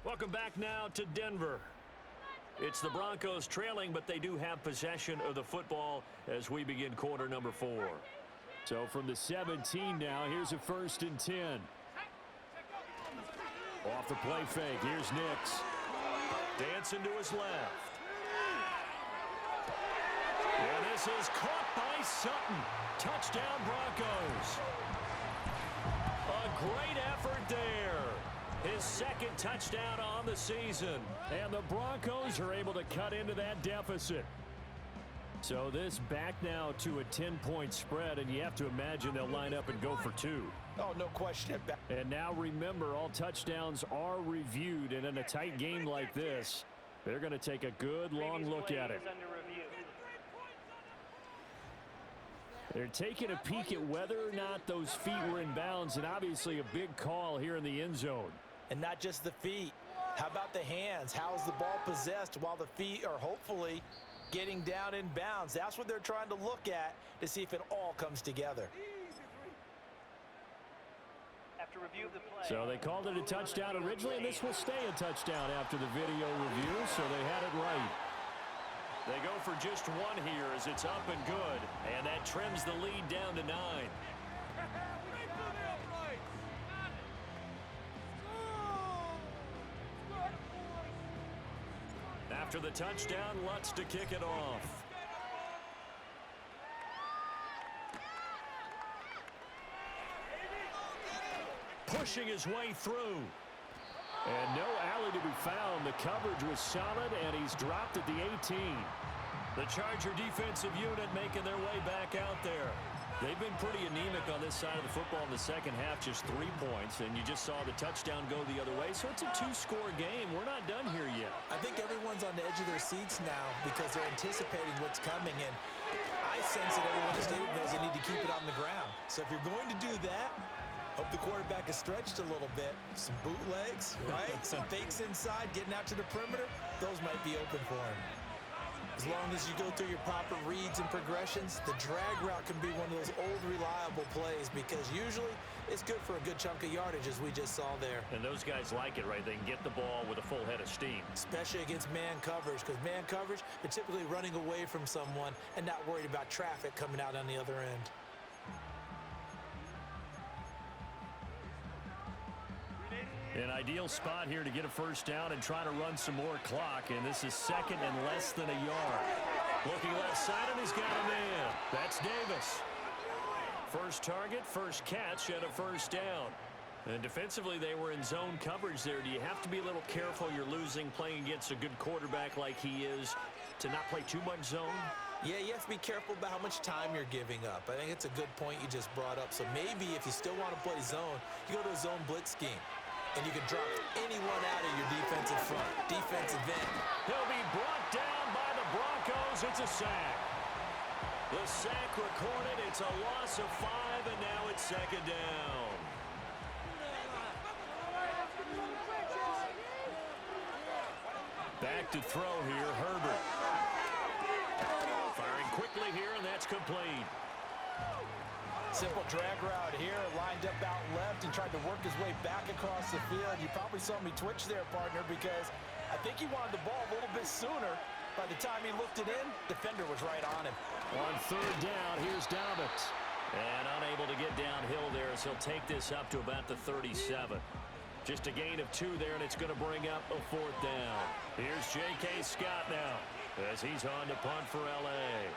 Welcome back now to Denver. It's the Broncos trailing, but they do have possession of the football as we begin quarter number 4. So from the 17 now, here's a 1st and 10. Off the play fake, here's Nix. Dancing to his left. And this is caught by Sutton. Touchdown Broncos. A great effort there. His second touchdown on the season. And the Broncos are able to cut into that deficit. So this back now to a 10-point spread, and you have to imagine they'll line up and go for 2. Oh, no question. And now remember, all touchdowns are reviewed, and in a tight game like this, they're going to take a good long look at it. They're taking a peek at whether or not those feet were in bounds, and obviously a big call here in the end zone. And not just the feet. How about the hands? How is the ball possessed while the feet are hopefully getting down in bounds? That's what they're trying to look at to see if it all comes together. After review of the play, so they called it a touchdown originally, and this will stay a touchdown after the video review, so they had it right. They go for just 1 here as it's up and good, and that trims the lead down to 9. After the touchdown, Lutz to kick it off. Pushing his way through. And no alley to be found. The coverage was solid, and he's dropped at the 18. The Charger defensive unit making their way back out there. They've been pretty anemic on this side of the football in the second half, just 3 points, and you just saw the touchdown go the other way. So it's a 2-score game. We're not done here yet. I think everyone's on the edge of their seats now because they're anticipating what's coming, and I sense that everyone in the stadium knows they need to keep it on the ground. So if you're going to do that, hope the quarterback is stretched a little bit. Some bootlegs, right? Some fakes inside, getting out to the perimeter. Those might be open for him. As long as you go through your proper reads and progressions, the drag route can be one of those old reliable plays because usually it's good for a good chunk of yardage, as we just saw there. And those guys like it, right? They can get the ball with a full head of steam. Especially against man coverage, because man coverage, they're typically running away from someone and not worried about traffic coming out on the other end. An ideal spot here to get a first down and try to run some more clock, and this is second and less than a yard. Looking left side, and he's got a man. That's Davis. First target, first catch, and a first down. And defensively, they were in zone coverage there. Do you have to be a little careful? You're losing playing against a good quarterback like he is to not play too much zone? Yeah, you have to be careful about how much time you're giving up. I think it's a good point you just brought up. So maybe if you still want to play zone, you go to a zone blitz scheme. And you can drop anyone out of your defensive front, defensive end. He'll be brought down by the Broncos. It's a sack. The sack recorded. It's a loss of 5, and now it's second down. Back to throw here, Herbert. Firing quickly here, and that's complete. Simple drag route here, lined up out left and tried to work his way back across the field. You probably saw me twitch there, partner, because I think he wanted the ball a little bit sooner. By the time he looked it in, defender was right on him. On third down, here's Dobbins. And unable to get downhill there as he'll take this up to about the 37. Just a gain of 2 there, and it's going to bring up a 4th down. Here's J.K. Scott now as he's on to punt for L.A.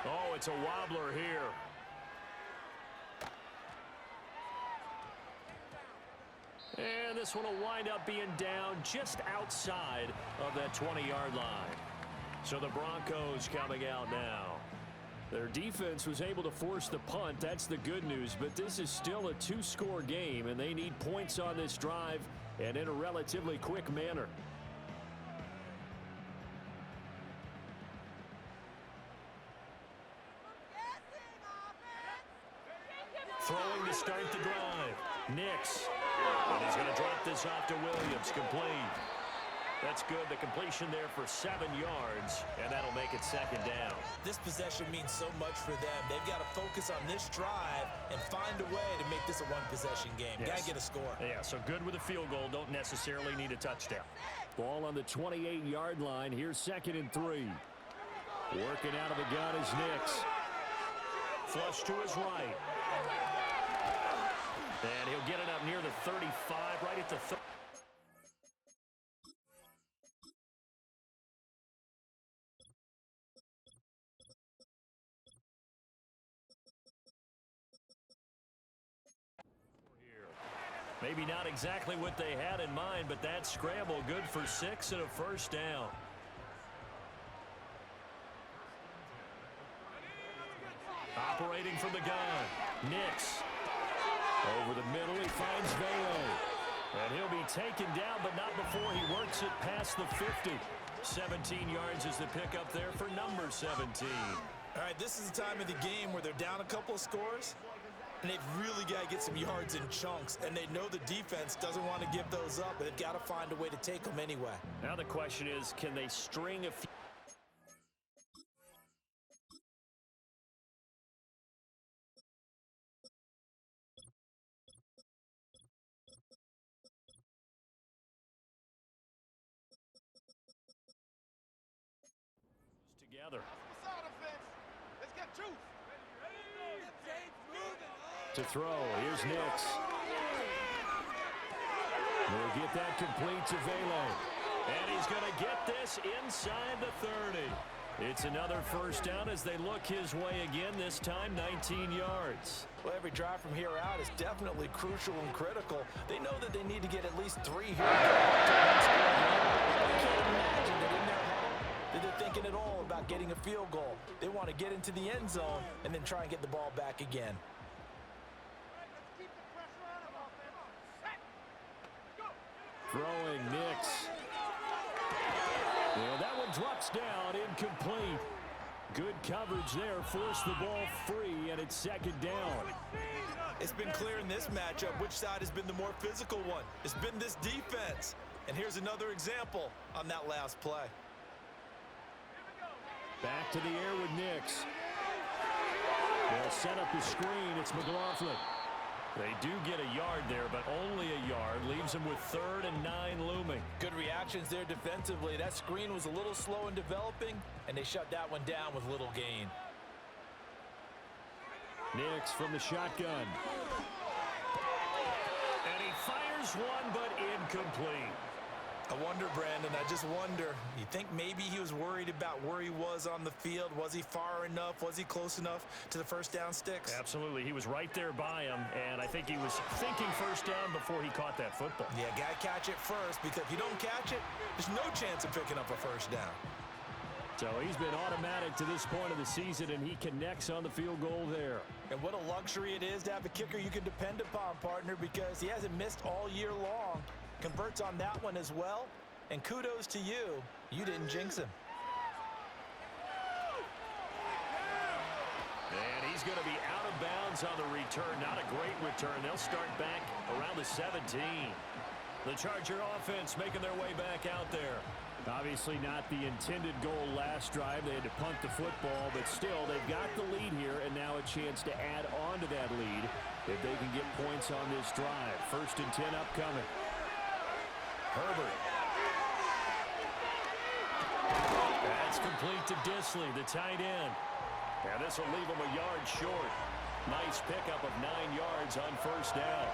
Oh, it's a wobbler here. And this one will wind up being down just outside of that 20-yard line. So the Broncos coming out now. Their defense was able to force the punt. That's the good news. But this is still a 2-score game, and they need points on this drive and in a relatively quick manner. Nix. And he's going to drop this off to Williams. Complete. That's good. The completion there for 7 yards, and that'll make it second down. This possession means so much for them. They've got to focus on this drive and find a way to make this a one-possession game. Yes. Got to get a score. Yeah, so good with a field goal. Don't necessarily need a touchdown. Ball on the 28-yard line. Here's 2nd and 3. Working out of the gun is Nix. Flush to his right. And he'll get it up near the 35, right at the 30. Maybe not exactly what they had in mind, but that scramble good for 6 and a first down. Operating from the gun. Nix. Over the middle, he finds Velo. And he'll be taken down, but not before he works it past the 50. 17 yards is the pickup there for number 17. All right, this is the time of the game where they're down a couple of scores, and they've really got to get some yards in chunks, and they know the defense doesn't want to give those up, but they've got to find a way to take them anyway. Now the question is, can they string a few? Together. To throw, here's Nix. We'll get that complete to Velo. And he's going to get this inside the 30. It's another first down as they look his way again, this time 19 yards. Well, every drive from here out is definitely crucial and critical. They know that they need to get at least 3 here. I can't imagine that in their head that they're thinking at all about getting a field goal. They want to get into the end zone and then try and get the ball back again. Throwing Nix. And that one drops down, incomplete. Good coverage there, forced the ball free, and it's second down. It's been clear in this matchup which side has been the more physical one. It's been this defense. And here's another example on that last play. Back to the air with Nix. They'll set up the screen. It's McLaughlin. They do get a yard there, but only a yard. Leaves them with 3rd and 9 looming. Good reactions there defensively. That screen was a little slow in developing, and they shut that one down with little gain. Nix from the shotgun. And he fires one, but incomplete. I wonder, Brandon, I just wonder. You think maybe he was worried about where he was on the field? Was he far enough? Was he close enough to the first down sticks? Absolutely. He was right there by him, and I think he was thinking first down before he caught that football. Yeah, got to catch it first, because if you don't catch it, there's no chance of picking up a first down. So he's been automatic to this point of the season, and he connects on the field goal there. And what a luxury it is to have a kicker you can depend upon, partner, because he hasn't missed all year long. Converts on that one as well, and kudos to you. You didn't jinx him. And he's going to be out of bounds on the return. Not a great return. They'll start back around the 17. The Charger offense making their way back out there. Obviously not the intended goal last drive. They had to punt the football, but still, they've got the lead here, and now a chance to add on to that lead if they can get points on this drive. 1st and 10 upcoming. Herbert. That's complete to Disley, the tight end. And this will leave him a yard short. Nice pickup of 9 yards on first down.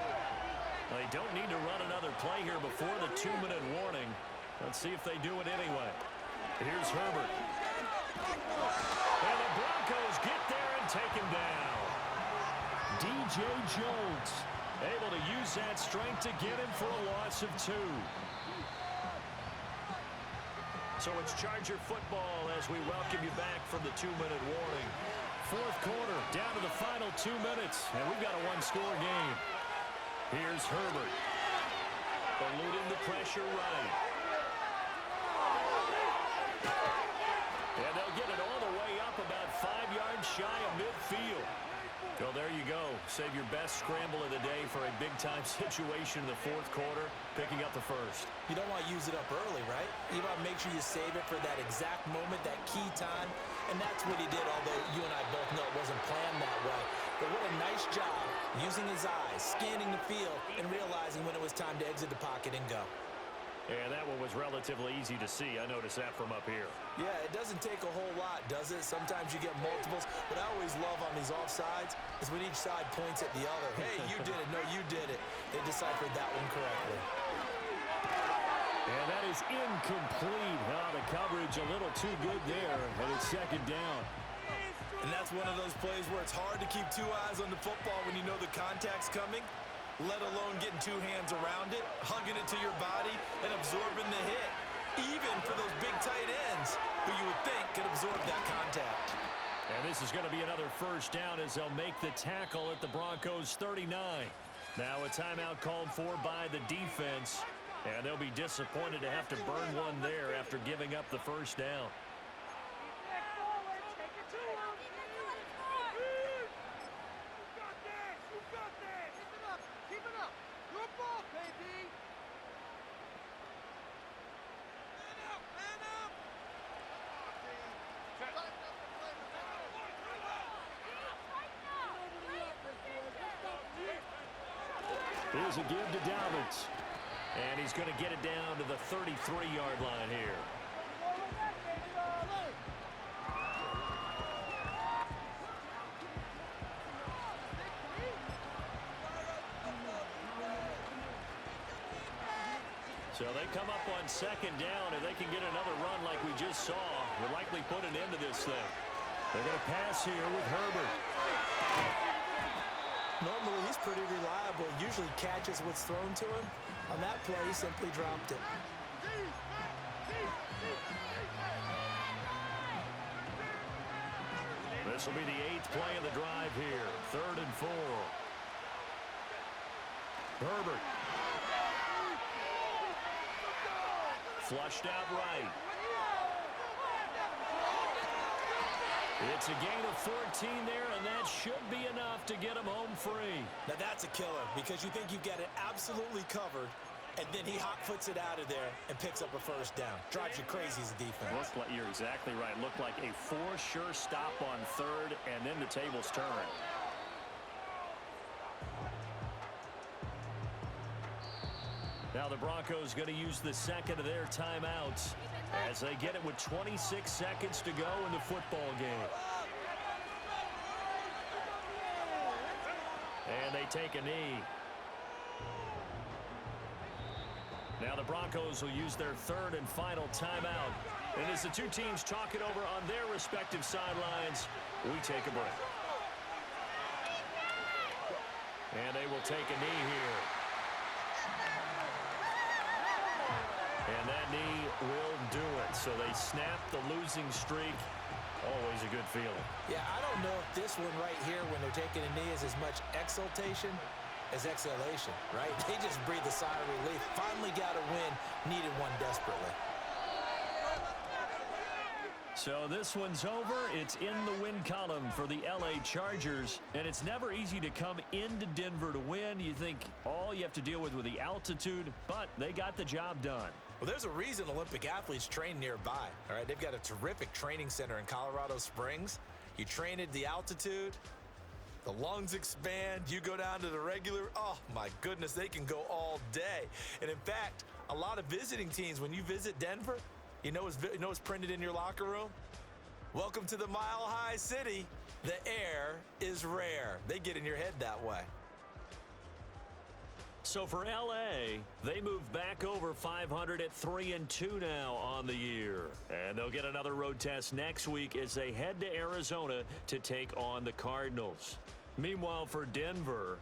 They don't need to run another play here before the 2-minute warning. Let's see if they do it anyway. Here's Herbert. And the Broncos get there and take him down. DJ Jones able to use that strength to get him for a loss of 2. So it's Charger football as we welcome you back from the 2-minute warning. 4th quarter, down to the final 2 minutes, and we've got a 1-score game. Here's Herbert. Eluding the pressure right. And they'll get it all the way up about 5 yards shy of midfield. Well, there you go. Save your best scramble of the day for a big-time situation in the fourth quarter, picking up the first. You don't want to use it up early, right? You want to make sure you save it for that exact moment, that key time. And that's what he did, although you and I both know it wasn't planned that way. But what a nice job using his eyes, scanning the field, and realizing when it was time to exit the pocket and go. And that one was relatively easy to see. I noticed that from up here. Yeah, it doesn't take a whole lot, does it? Sometimes you get multiples. What I always love on these offsides is when each side points at the other. Hey, you did it. No, you did it. They deciphered that one correctly. And that is incomplete. The coverage a little too good there, and it's second down. And that's one of those plays where it's hard to keep two eyes on the football when you know the contact's coming, let alone getting two hands around it, hugging it to your body, and absorbing the hit. Even for those big tight ends who you would think could absorb that contact. And this is going to be another first down as they'll make the tackle at the Broncos 39. Now a timeout called for by the defense, and they'll be disappointed to have to burn one there after giving up the first down. Here's a give to Dalvin. And he's going to get it down to the 33-yard line here. So they come up on second down, and they can get another run like we just saw. Will likely put an end to this thing. They're going to pass here with Herbert. Normally, he's pretty reliable. Usually catches what's thrown to him. On that play, he simply dropped it. This will be the 8th play of the drive here. 3rd and 4. Herbert. Flushed out right. It's a gain of 14 there, and that should be enough to get him home free. Now that's a killer because you think you've got it absolutely covered, and then he hot-foots it out of there and picks up a first down. Drives you crazy as a defense. You're exactly right. Looked like a for-sure stop on 3rd, and then the tables turn. Now the Broncos going to use the second of their timeouts as they get it with 26 seconds to go in the football game. And they take a knee. Now the Broncos will use their 3rd and final timeout. And as the two teams talk it over on their respective sidelines, we take a break. And they will take a knee here. And that knee will do it. So they snap the losing streak. Always a good feeling. Yeah, I don't know if this one right here, when they're taking a knee, is as much exultation as exhalation, right? They just breathe a sigh of relief. Finally got a win. Needed one desperately. So this one's over. It's in the win column for the LA Chargers. And it's never easy to come into Denver to win. You think all you have to deal with the altitude, but they got the job done. Well, there's a reason Olympic athletes train nearby, all right? They've got a terrific training center in Colorado Springs. You train at the altitude, the lungs expand, you go down to the regular, oh my goodness, they can go all day. And in fact, a lot of visiting teams, when you visit Denver, you know what's printed in your locker room? Welcome to the Mile High City. The air is rare. They get in your head that way. So for LA, they move back over 500 at 3-2 now on the year. And they'll get another road test next week as they head to Arizona to take on the Cardinals. Meanwhile, for Denver,